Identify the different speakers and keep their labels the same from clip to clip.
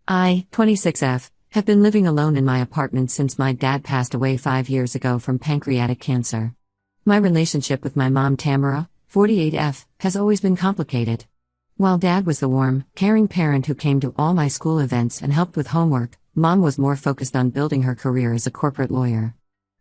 Speaker 1: I, 26F, have been living alone in my apartment since my dad passed away 5 years ago from pancreatic cancer. My relationship with my mom Tamara, 48F, has always been complicated. While dad was the warm, caring parent who came to all my school events and helped with homework, mom was more focused on building her career as a corporate lawyer.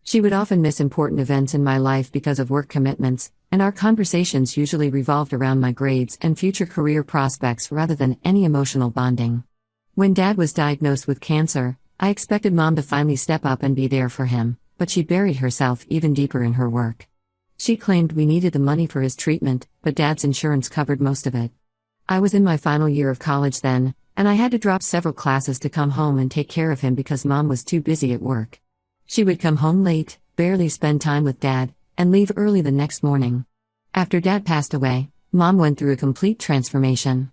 Speaker 1: She would often miss important events in my life because of work commitments, and our conversations usually revolved around my grades and future career prospects rather than any emotional bonding. When dad was diagnosed with cancer, I expected mom to finally step up and be there for him, but she buried herself even deeper in her work. She claimed we needed the money for his treatment, but dad's insurance covered most of it. I was in my final year of college then, and I had to drop several classes to come home and take care of him because mom was too busy at work. She would come home late, barely spend time with dad, and leave early the next morning. After dad passed away, mom went through a complete transformation.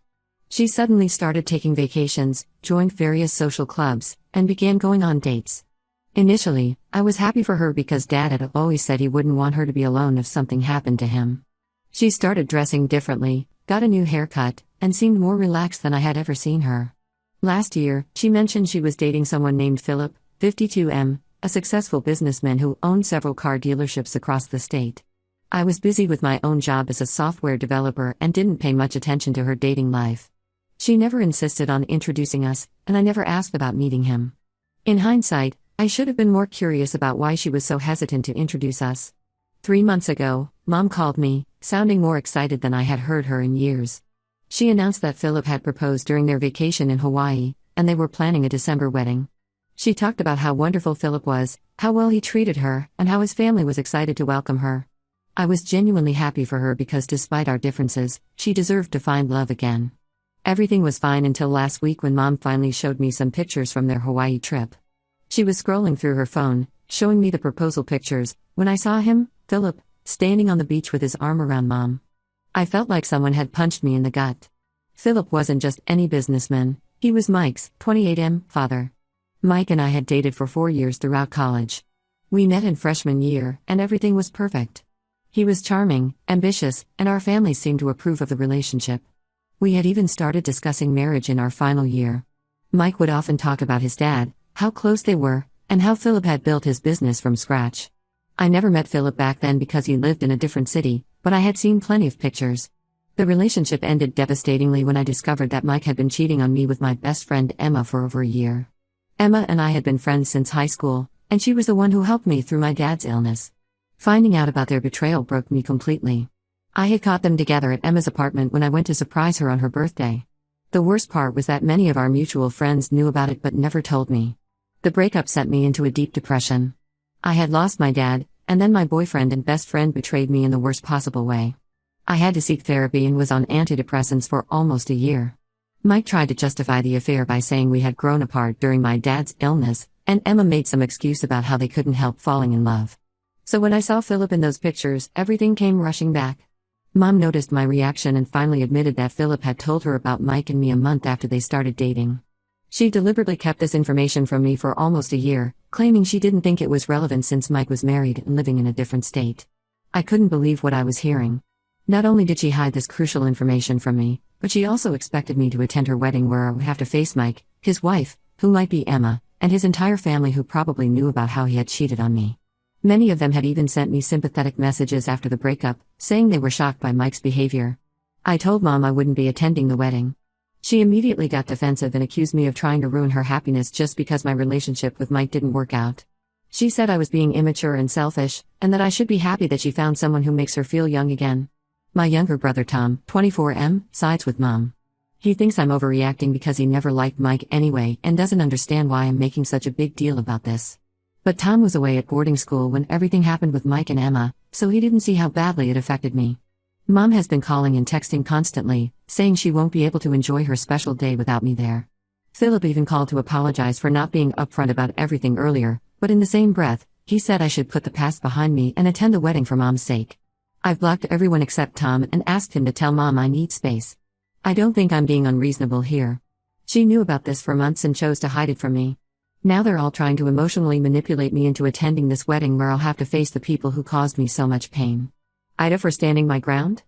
Speaker 1: She suddenly started taking vacations, joined various social clubs, and began going on dates. Initially, I was happy for her because dad had always said he wouldn't want her to be alone if something happened to him. She started dressing differently, got a new haircut, and seemed more relaxed than I had ever seen her. Last year, she mentioned she was dating someone named Philip, 52M, a successful businessman who owned several car dealerships across the state. I was busy with my own job as a software developer and didn't pay much attention to her dating life. She never insisted on introducing us, and I never asked about meeting him. In hindsight, I should have been more curious about why she was so hesitant to introduce us. 3 months ago, mom called me, sounding more excited than I had heard her in years. She announced that Philip had proposed during their vacation in Hawaii, and they were planning a December wedding. She talked about how wonderful Philip was, how well he treated her, and how his family was excited to welcome her. I was genuinely happy for her because despite our differences, she deserved to find love again. Everything was fine until last week when mom finally showed me some pictures from their Hawaii trip. She was scrolling through her phone, showing me the proposal pictures, when I saw him, Philip, standing on the beach with his arm around mom. I felt like someone had punched me in the gut. Philip wasn't just any businessman, he was Mike's, 28M, father. Mike and I had dated for 4 years throughout college. We met in freshman year, and everything was perfect. He was charming, ambitious, and our families seemed to approve of the relationship. We had even started discussing marriage in our final year. Mike would often talk about his dad, how close they were, and how Philip had built his business from scratch. I never met Philip back then because he lived in a different city, but I had seen plenty of pictures. The relationship ended devastatingly when I discovered that Mike had been cheating on me with my best friend Emma for over a year. Emma and I had been friends since high school, and she was the one who helped me through my dad's illness. Finding out about their betrayal broke me completely. I had caught them together at Emma's apartment when I went to surprise her on her birthday. The worst part was that many of our mutual friends knew about it but never told me. The breakup sent me into a deep depression. I had lost my dad, and then my boyfriend and best friend betrayed me in the worst possible way. I had to seek therapy and was on antidepressants for almost a year. Mike tried to justify the affair by saying we had grown apart during my dad's illness, and Emma made some excuse about how they couldn't help falling in love. So when I saw Philip in those pictures, everything came rushing back. Mom noticed my reaction and finally admitted that Philip had told her about Mike and me a month after they started dating. She deliberately kept this information from me for almost a year, claiming she didn't think it was relevant since Mike was married and living in a different state. I couldn't believe what I was hearing. Not only did she hide this crucial information from me, but she also expected me to attend her wedding where I would have to face Mike, his wife, who might be Emma, and his entire family who probably knew about how he had cheated on me. Many of them had even sent me sympathetic messages after the breakup, saying they were shocked by Mike's behavior. I told Mom I wouldn't be attending the wedding. She immediately got defensive and accused me of trying to ruin her happiness just because my relationship with Mike didn't work out. She said I was being immature and selfish, and that I should be happy that she found someone who makes her feel young again. My younger brother Tom, 24M, sides with Mom. He thinks I'm overreacting because he never liked Mike anyway and doesn't understand why I'm making such a big deal about this. But Tom was away at boarding school when everything happened with Mike and Emma, so he didn't see how badly it affected me. Mom has been calling and texting constantly, saying she won't be able to enjoy her special day without me there. Philip even called to apologize for not being upfront about everything earlier, but in the same breath, he said I should put the past behind me and attend the wedding for Mom's sake. I've blocked everyone except Tom and asked him to tell Mom I need space. I don't think I'm being unreasonable here. She knew about this for months and chose to hide it from me. Now they're all trying to emotionally manipulate me into attending this wedding where I'll have to face the people who caused me so much pain. Ida for standing my ground?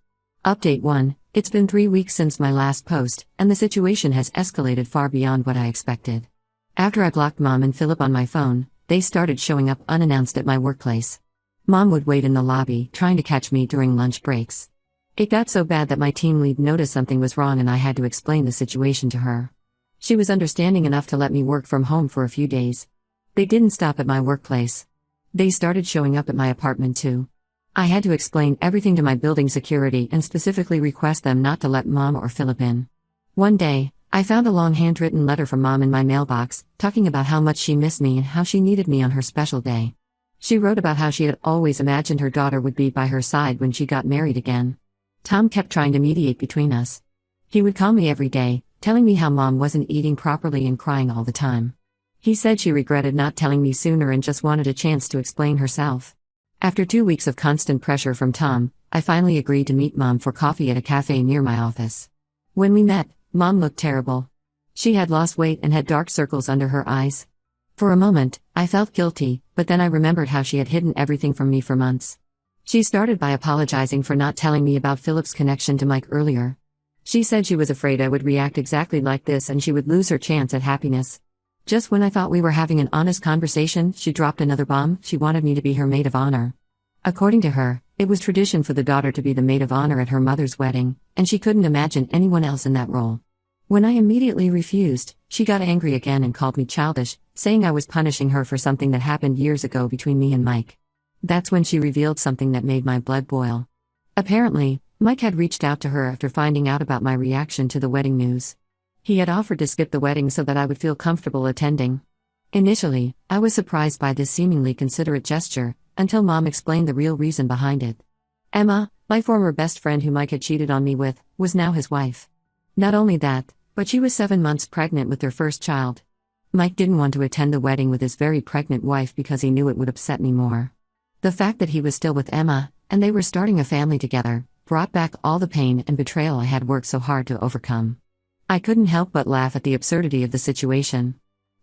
Speaker 1: Update 1. It's been 3 weeks since my last post, and the situation has escalated far beyond what I expected. After I blocked Mom and Philip on my phone, they started showing up unannounced at my workplace. Mom would wait in the lobby, trying to catch me during lunch breaks. It got so bad that my team lead noticed something was wrong and I had to explain the situation to her. She was understanding enough to let me work from home for a few days. They didn't stop at my workplace. They started showing up at my apartment too. I had to explain everything to my building security and specifically request them not to let Mom or Philip in. One day, I found a long handwritten letter from Mom in my mailbox, talking about how much she missed me and how she needed me on her special day. She wrote about how she had always imagined her daughter would be by her side when she got married again. Tom kept trying to mediate between us. He would call me every day, telling me how Mom wasn't eating properly and crying all the time. He said she regretted not telling me sooner and just wanted a chance to explain herself. After 2 weeks of constant pressure from Tom, I finally agreed to meet Mom for coffee at a cafe near my office. When we met, Mom looked terrible. She had lost weight and had dark circles under her eyes. For a moment, I felt guilty, but then I remembered how she had hidden everything from me for months. She started by apologizing for not telling me about Philip's connection to Mike earlier. She said she was afraid I would react exactly like this and she would lose her chance at happiness. Just when I thought we were having an honest conversation, she dropped another bomb. She wanted me to be her maid of honor. According to her, it was tradition for the daughter to be the maid of honor at her mother's wedding, and she couldn't imagine anyone else in that role. When I immediately refused, she got angry again and called me childish, saying I was punishing her for something that happened years ago between me and Mike. That's when she revealed something that made my blood boil. Apparently, Mike had reached out to her after finding out about my reaction to the wedding news. He had offered to skip the wedding so that I would feel comfortable attending. Initially, I was surprised by this seemingly considerate gesture, until Mom explained the real reason behind it. Emma, my former best friend who Mike had cheated on me with, was now his wife. Not only that, but she was 7 months pregnant with their first child. Mike didn't want to attend the wedding with his very pregnant wife because he knew it would upset me more. The fact that he was still with Emma, and they were starting a family together, brought back all the pain and betrayal I had worked so hard to overcome. I couldn't help but laugh at the absurdity of the situation.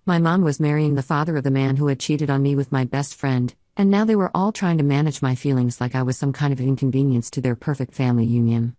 Speaker 1: My mom was marrying the father of the man who had cheated on me with my best friend, and now they were all trying to manage my feelings like I was some kind of inconvenience to their perfect family union.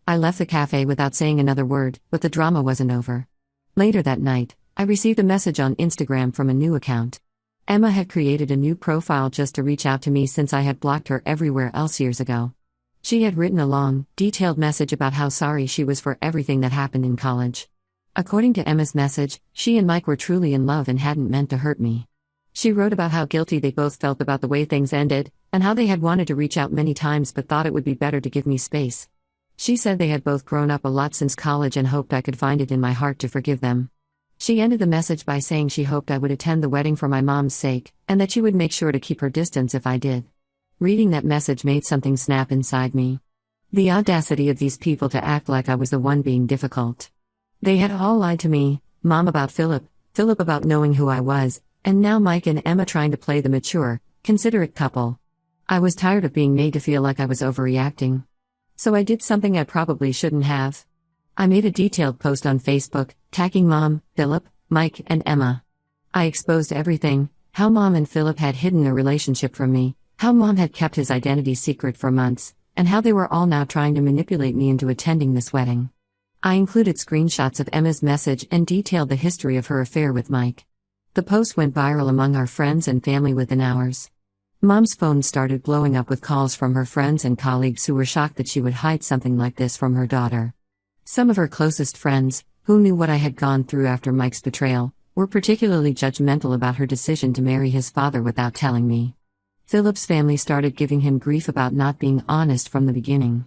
Speaker 1: I left the cafe without saying another word, but the drama wasn't over. Later that night, I received a message on Instagram from a new account. Emma had created a new profile just to reach out to me since I had blocked her everywhere else years ago. She had written a long, detailed message about how sorry she was for everything that happened in college. According to Emma's message, she and Mike were truly in love and hadn't meant to hurt me. She wrote about how guilty they both felt about the way things ended, and how they had wanted to reach out many times but thought it would be better to give me space. She said they had both grown up a lot since college and hoped I could find it in my heart to forgive them. She ended the message by saying she hoped I would attend the wedding for my mom's sake, and that she would make sure to keep her distance if I did. Reading that message made something snap inside me. The audacity of these people to act like I was the one being difficult. They had all lied to me, Mom about Philip, Philip about knowing who I was, and now Mike and Emma trying to play the mature, considerate couple. I was tired of being made to feel like I was overreacting. So I did something I probably shouldn't have. I made a detailed post on Facebook, tagging Mom, Philip, Mike, and Emma. I exposed everything, how Mom and Philip had hidden their relationship from me, how Mom had kept his identity secret for months, and how they were all now trying to manipulate me into attending this wedding. I included screenshots of Emma's message and detailed the history of her affair with Mike. The post went viral among our friends and family within hours. Mom's phone started blowing up with calls from her friends and colleagues who were shocked that she would hide something like this from her daughter. Some of her closest friends, who knew what I had gone through after Mike's betrayal, were particularly judgmental about her decision to marry his father without telling me. Philip's family started giving him grief about not being honest from the beginning.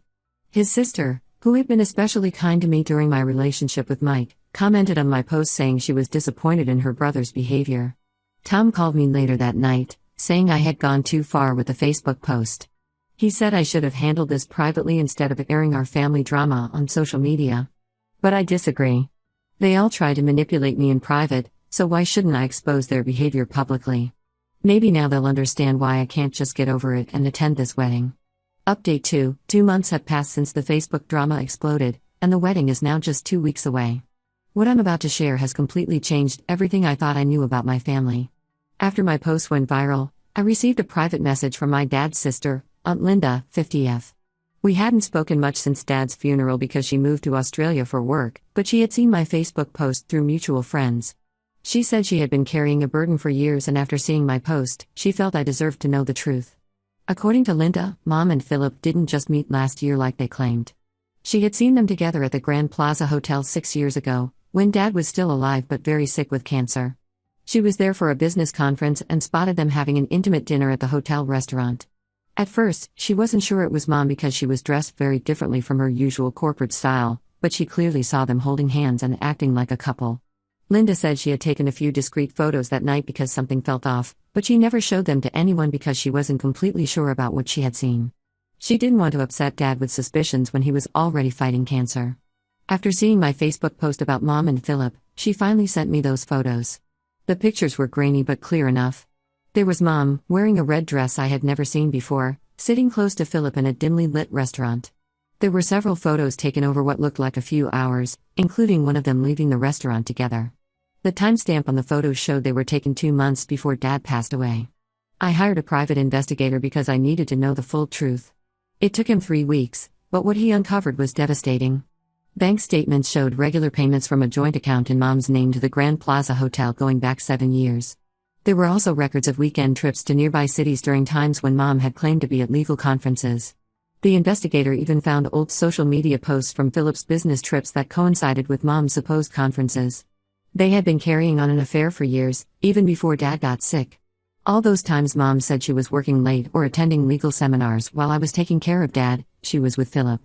Speaker 1: His sister, who had been especially kind to me during my relationship with Mike, commented on my post saying she was disappointed in her brother's behavior. Tom called me later that night, saying I had gone too far with the Facebook post. He said I should have handled this privately instead of airing our family drama on social media. But I disagree. They all try to manipulate me in private, so why shouldn't I expose their behavior publicly? Maybe now they'll understand why I can't just get over it and attend this wedding. Update 2. 2 months have passed since the Facebook drama exploded, and the wedding is now just 2 weeks away. What I'm about to share has completely changed everything I thought I knew about my family. After my post went viral, I received a private message from my dad's sister, Aunt Linda, 50F. We hadn't spoken much since Dad's funeral because she moved to Australia for work, but she had seen my Facebook post through mutual friends. She said she had been carrying a burden for years, and after seeing my post, she felt I deserved to know the truth. According to Linda, Mom and Philip didn't just meet last year like they claimed. She had seen them together at the Grand Plaza Hotel 6 years ago, when Dad was still alive but very sick with cancer. She was there for a business conference and spotted them having an intimate dinner at the hotel restaurant. At first, she wasn't sure it was Mom because she was dressed very differently from her usual corporate style, but she clearly saw them holding hands and acting like a couple. Linda said she had taken a few discreet photos that night because something felt off, but she never showed them to anyone because she wasn't completely sure about what she had seen. She didn't want to upset Dad with suspicions when he was already fighting cancer. After seeing my Facebook post about Mom and Philip, she finally sent me those photos. The pictures were grainy but clear enough. There was Mom, wearing a red dress I had never seen before, sitting close to Philip in a dimly lit restaurant. There were several photos taken over what looked like a few hours, including one of them leaving the restaurant together. The timestamp on the photos showed they were taken 2 months before Dad passed away. I hired a private investigator because I needed to know the full truth. It took him 3 weeks, but what he uncovered was devastating. Bank statements showed regular payments from a joint account in Mom's name to the Grand Plaza Hotel going back 7 years. There were also records of weekend trips to nearby cities during times when Mom had claimed to be at legal conferences. The investigator even found old social media posts from Philip's business trips that coincided with Mom's supposed conferences. They had been carrying on an affair for years, even before Dad got sick. All those times Mom said she was working late or attending legal seminars while I was taking care of Dad, she was with Philip.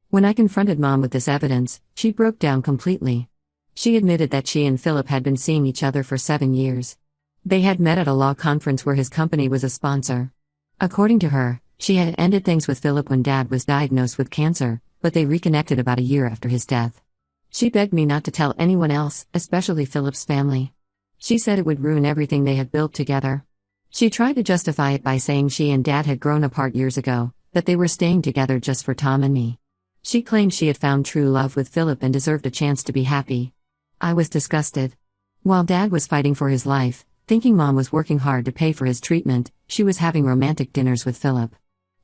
Speaker 1: When I confronted Mom with this evidence, she broke down completely. She admitted that she and Philip had been seeing each other for 7 years. They had met at a law conference where his company was a sponsor. According to her, she had ended things with Philip when Dad was diagnosed with cancer, but they reconnected about a year after his death. She begged me not to tell anyone else, especially Philip's family. She said it would ruin everything they had built together. She tried to justify it by saying she and Dad had grown apart years ago, that they were staying together just for Tom and me. She claimed she had found true love with Philip and deserved a chance to be happy. I was disgusted. While Dad was fighting for his life, thinking Mom was working hard to pay for his treatment, she was having romantic dinners with Philip.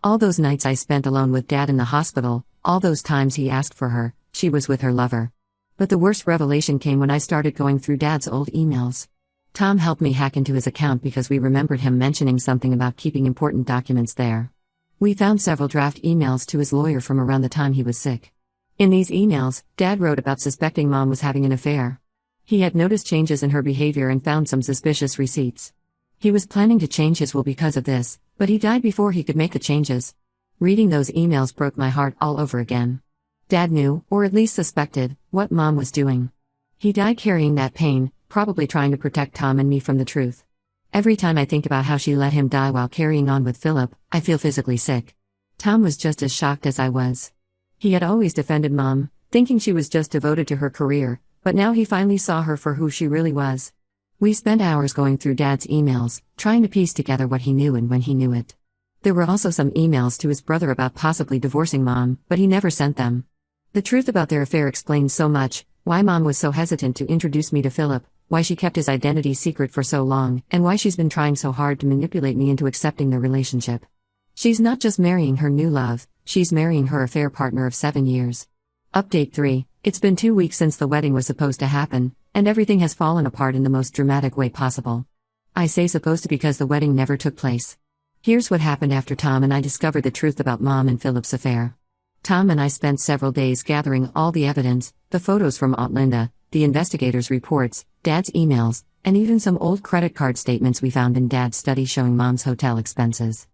Speaker 1: All those nights I spent alone with Dad in the hospital, all those times he asked for her, she was with her lover. But the worst revelation came when I started going through Dad's old emails. Tom helped me hack into his account because we remembered him mentioning something about keeping important documents there. We found several draft emails to his lawyer from around the time he was sick. In these emails, Dad wrote about suspecting Mom was having an affair. He had noticed changes in her behavior and found some suspicious receipts. He was planning to change his will because of this, but he died before he could make the changes. Reading those emails broke my heart all over again. Dad knew, or at least suspected, what Mom was doing. He died carrying that pain, probably trying to protect Tom and me from the truth. Every time I think about how she let him die while carrying on with Philip, I feel physically sick. Tom was just as shocked as I was. He had always defended Mom, thinking she was just devoted to her career, but now he finally saw her for who she really was. We spent hours going through Dad's emails, trying to piece together what he knew and when he knew it. There were also some emails to his brother about possibly divorcing Mom, but he never sent them. The truth about their affair explains so much: why Mom was so hesitant to introduce me to Philip, why she kept his identity secret for so long, and why she's been trying so hard to manipulate me into accepting their relationship. She's not just marrying her new love, she's marrying her affair partner of 7 years. Update 3. It's been 2 weeks since the wedding was supposed to happen, and everything has fallen apart in the most dramatic way possible. I say supposed to because the wedding never took place. Here's what happened after Tom and I discovered the truth about Mom and Philip's affair. Tom and I spent several days gathering all the evidence, the photos from Aunt Linda, the investigators' reports, Dad's emails, and even some old credit card statements we found in Dad's study showing Mom's hotel expenses.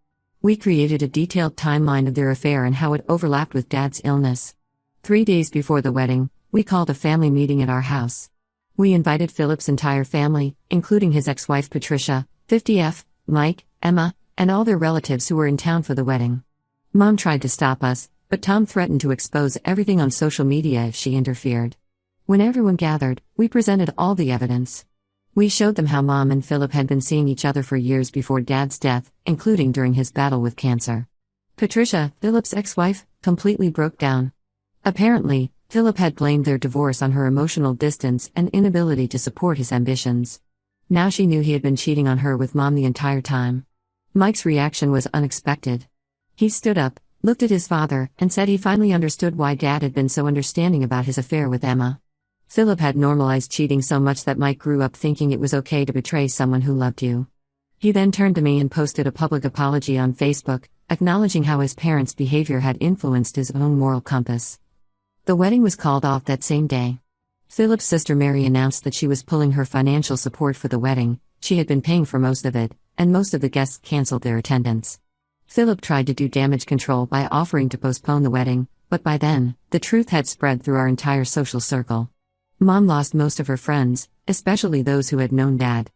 Speaker 1: We created a detailed timeline of their affair and how it overlapped with Dad's illness. 3 days before the wedding, we called a family meeting at our house. We invited Philip's entire family, including his ex-wife Patricia, 50F, Mike, Emma, and all their relatives who were in town for the wedding. Mom tried to stop us, but Tom threatened to expose everything on social media if she interfered. When everyone gathered, we presented all the evidence. We showed them how Mom and Philip had been seeing each other for years before Dad's death, including during his battle with cancer. Patricia, Philip's ex-wife, completely broke down. Apparently, Philip had blamed their divorce on her emotional distance and inability to support his ambitions. Now she knew he had been cheating on her with Mom the entire time. Mike's reaction was unexpected. He stood up, looked at his father, and said he finally understood why Dad had been so understanding about his affair with Emma. Philip had normalized cheating so much that Mike grew up thinking it was okay to betray someone who loved you. He then turned to me and posted a public apology on Facebook, acknowledging how his parents' behavior had influenced his own moral compass. The wedding was called off that same day. Philip's sister Mary announced that she was pulling her financial support for the wedding. She had been paying for most of it, and most of the guests canceled their attendance. Philip tried to do damage control by offering to postpone the wedding, but by then, the truth had spread through our entire social circle. Mom lost most of her friends, especially those who had known Dad.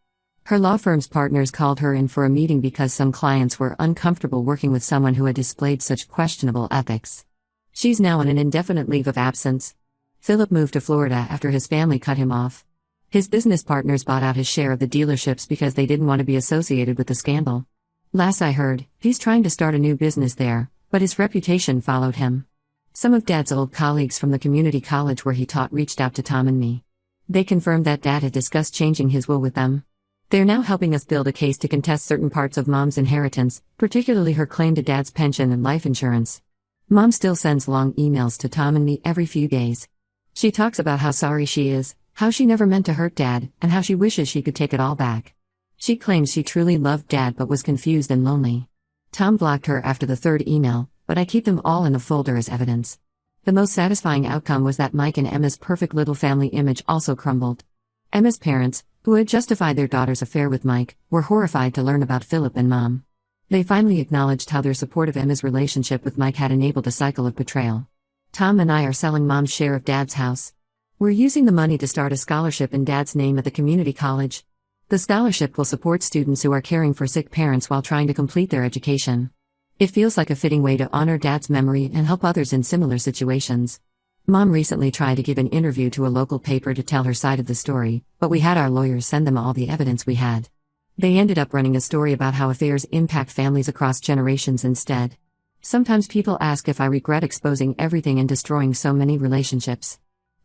Speaker 1: Her law firm's partners called her in for a meeting because some clients were uncomfortable working with someone who had displayed such questionable ethics. She's now on an indefinite leave of absence. Philip moved to Florida after his family cut him off. His business partners bought out his share of the dealerships because they didn't want to be associated with the scandal. Last I heard, he's trying to start a new business there, but his reputation followed him. Some of Dad's old colleagues from the community college where he taught reached out to Tom and me. They confirmed that Dad had discussed changing his will with them. They're now helping us build a case to contest certain parts of Mom's inheritance, particularly her claim to Dad's pension and life insurance. Mom still sends long emails to Tom and me every few days. She talks about how sorry she is, how she never meant to hurt Dad, and how she wishes she could take it all back. She claims she truly loved Dad but was confused and lonely. Tom blocked her after the third email, but I keep them all in a folder as evidence. The most satisfying outcome was that Mike and Emma's perfect little family image also crumbled. Emma's parents, who had justified their daughter's affair with Mike, were horrified to learn about Philip and Mom. They finally acknowledged how their support of Emma's relationship with Mike had enabled a cycle of betrayal. Tom and I are selling Mom's share of Dad's house. We're using the money to start a scholarship in Dad's name at the community college. The scholarship will support students who are caring for sick parents while trying to complete their education. It feels like a fitting way to honor Dad's memory and help others in similar situations. Mom recently tried to give an interview to a local paper to tell her side of the story, but we had our lawyers send them all the evidence we had. They ended up running a story about how affairs impact families across generations instead. Sometimes people ask if I regret exposing everything and destroying so many relationships.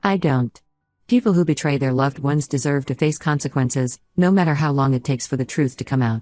Speaker 1: I don't. People who betray their loved ones deserve to face consequences, no matter how long it takes for the truth to come out.